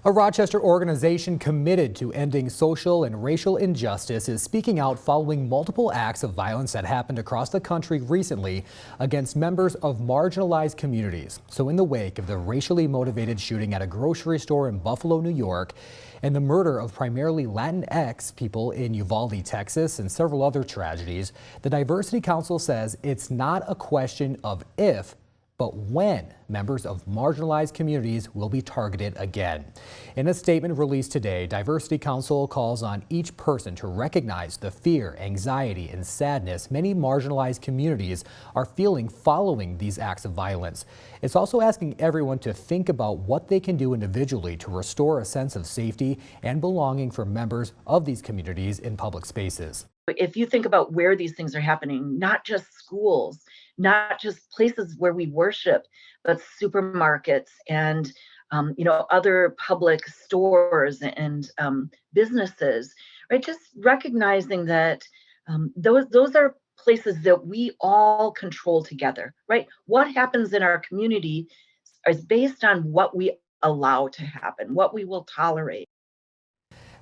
A Rochester organization committed to ending social and racial injustice is speaking out following multiple acts of violence that happened across the country recently against members of marginalized communities. So in the wake of the racially motivated shooting at a grocery store in Buffalo, New York, and the murder of primarily Latinx people in Uvalde, Texas, and several other tragedies, the Diversity Council says it's not a question of if, but when members of marginalized communities will be targeted again. In a statement released today, Diversity Council calls on each person to recognize the fear, anxiety, and sadness many marginalized communities are feeling following these acts of violence. It's also asking everyone to think about what they can do individually to restore a sense of safety and belonging for members of these communities in public spaces. If you think about where these things are happening, not just schools, not just places where we worship, but supermarkets and other public stores and businesses, right? Just recognizing that those are places that we all control together, right? What happens in our community is based on what we allow to happen, what we will tolerate.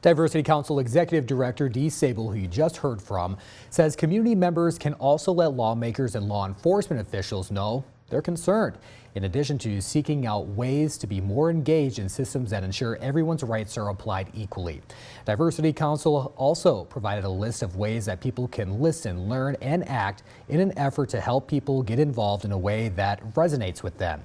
Diversity Council Executive Director Dee Sable, who you just heard from, says community members can also let lawmakers and law enforcement officials know they're concerned, in addition to seeking out ways to be more engaged in systems that ensure everyone's rights are applied equally. Diversity Council also provided a list of ways that people can listen, learn, and act in an effort to help people get involved in a way that resonates with them.